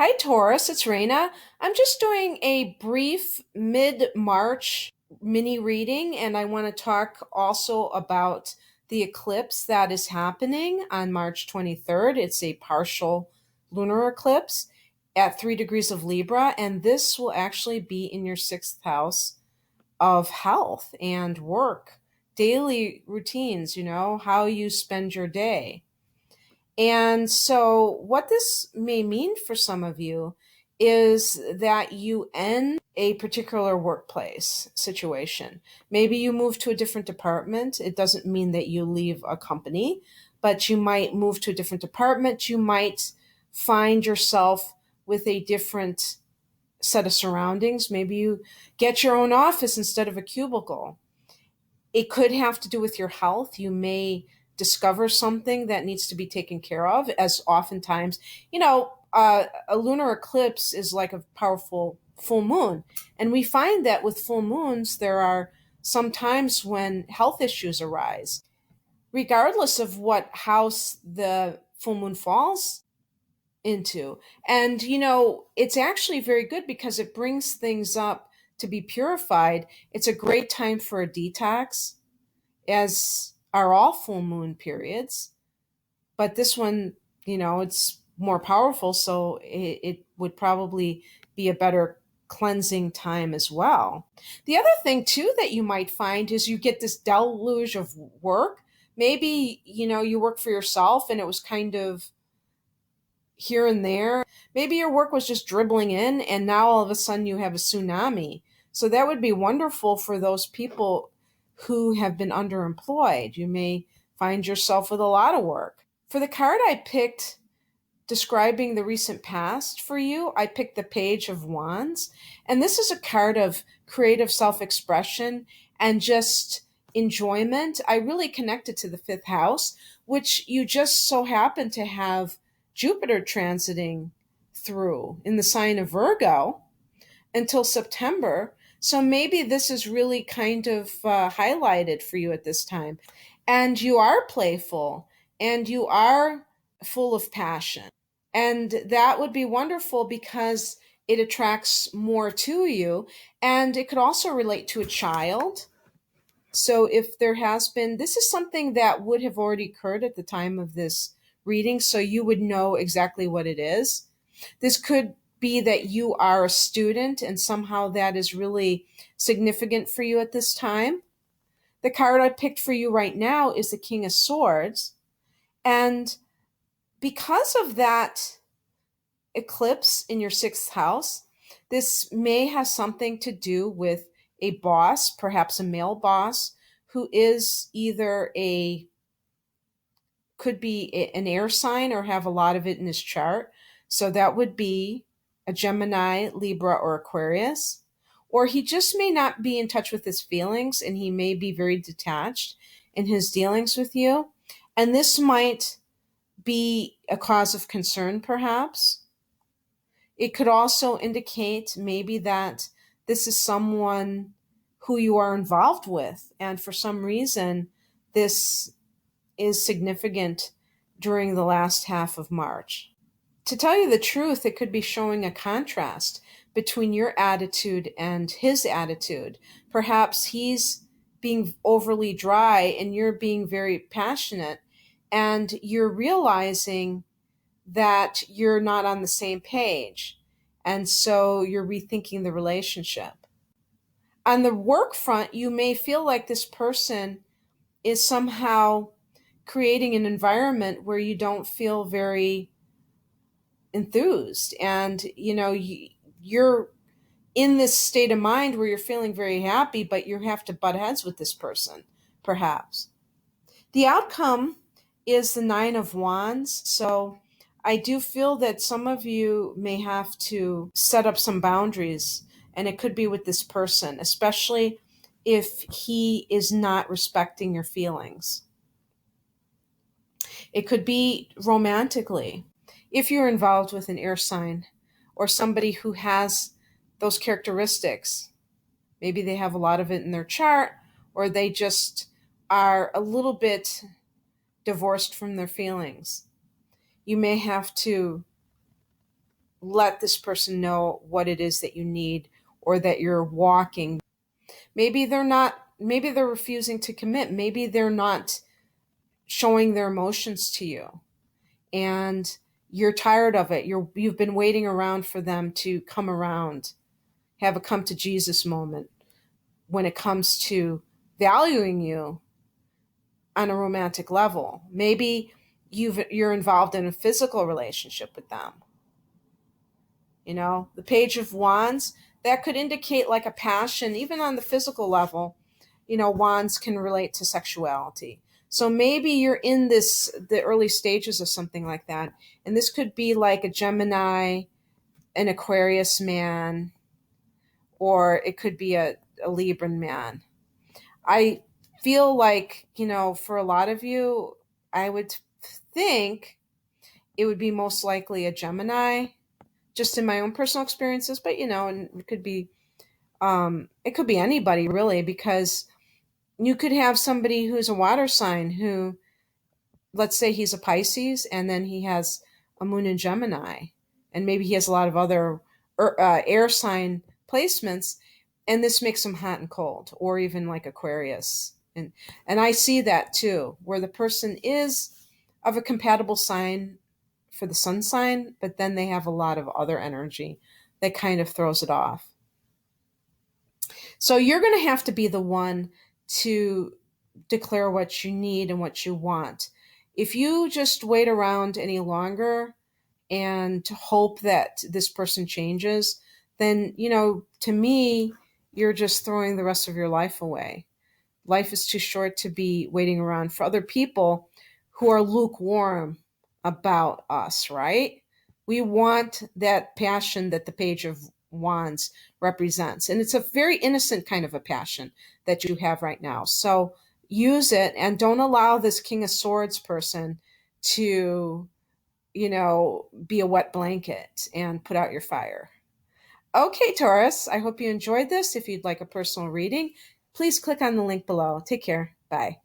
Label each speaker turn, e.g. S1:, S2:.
S1: Hi, Taurus. It's Raina. I'm just doing a brief mid-March mini reading, and I want to talk also about the eclipse that is happening on March 23rd. It's a partial lunar eclipse at 3 degrees of Libra, and this will actually be in your sixth house of health and work, daily routines, how you spend your day. And so, what this may mean for some of you is that you end a particular workplace situation. Maybe you move to a different department. It doesn't mean that you leave a company, but you might move to a different department. You might find yourself with a different set of surroundings. Maybe you get your own office instead of a cubicle. It could have to do with your health. You may discover something that needs to be taken care of, as oftentimes, a lunar eclipse is like a powerful full moon. And we find that with full moons, there are some times when health issues arise, regardless of what house the full moon falls into. And, it's actually very good because it brings things up to be purified. It's a great time for a detox, as are all full moon periods. But this one, it's more powerful, so it would probably be a better cleansing time as well. The other thing, too, that you might find is you get this deluge of work. Maybe, you work for yourself and it was kind of here and there. Maybe your work was just dribbling in, and now all of a sudden you have a tsunami. So that would be wonderful for those people who have been underemployed. You may find yourself with a lot of work. For the card I picked describing the recent past for you, I picked the Page of Wands. And this is a card of creative self-expression and just enjoyment. I really connected to the fifth house, which you just so happen to have Jupiter transiting through in the sign of Virgo until September. So maybe this is really kind of highlighted for you at this time. And you are playful and you are full of passion. And that would be wonderful because it attracts more to you. And it could also relate to a child. So if there has been, this is something that would have already occurred at the time of this reading, so you would know exactly what it is. This could be that you are a student and somehow that is really significant for you at this time. The card I picked for you right now is the King of Swords. And because of that eclipse in your sixth house, this may have something to do with a boss, perhaps a male boss, who is either could be an air sign or have a lot of it in his chart. So that would be a Gemini, Libra, or Aquarius. Or he just may not be in touch with his feelings and he may be very detached in his dealings with you. And this might be a cause of concern, perhaps. It could also indicate maybe that this is someone who you are involved with, and for some reason, this is significant during the last half of March. To tell you the truth, it could be showing a contrast between your attitude and his attitude. Perhaps he's being overly dry and you're being very passionate, and you're realizing that you're not on the same page. And so you're rethinking the relationship. On the work front, you may feel like this person is somehow creating an environment where you don't feel very enthused, and you're in this state of mind where you're feeling very happy, but you have to butt heads with this person, perhaps. The outcome is the Nine of Wands. So I do feel that some of you may have to set up some boundaries, and it could be with this person, especially if he is not respecting your feelings. It could be romantically. If you're involved with an air sign or somebody who has those characteristics, maybe they have a lot of it in their chart, or they just are a little bit divorced from their feelings. You may have to let this person know what it is that you need or that you're walking. Maybe they're refusing to commit. Maybe they're not showing their emotions to you. And you're tired of it. You've been waiting around for them to come around, have a come to Jesus moment when it comes to valuing you on a romantic level. Maybe you're involved in a physical relationship with them. You know, the Page of Wands, that could indicate like a passion, even on the physical level. You know, wands can relate to sexuality. So maybe you're in the early stages of something like that. And this could be like a Gemini, an Aquarius man, or it could be a Libran man. I feel like, you know, for a lot of you, I would think it would be most likely a Gemini, just in my own personal experiences, but you know, and it could be anybody really, because you could have somebody who's a water sign who, let's say he's a Pisces and then he has a moon in Gemini, and maybe he has a lot of other air sign placements, and this makes him hot and cold, or even like Aquarius. And I see that too, where the person is of a compatible sign for the sun sign, but then they have a lot of other energy that kind of throws it off. So you're going to have to be the one to declare what you need and what you want. If you just wait around any longer and hope that this person changes, then, you know, to me, you're just throwing the rest of your life away. Life is too short to be waiting around for other people who are lukewarm about us, right? We want that passion that the Page of Wands represents. And it's a very innocent kind of a passion that you have right now. So use it, and don't allow this King of Swords person to, you know, be a wet blanket and put out your fire. Okay, Taurus, I hope you enjoyed this. If you'd like a personal reading, please click on the link below. Take care. Bye.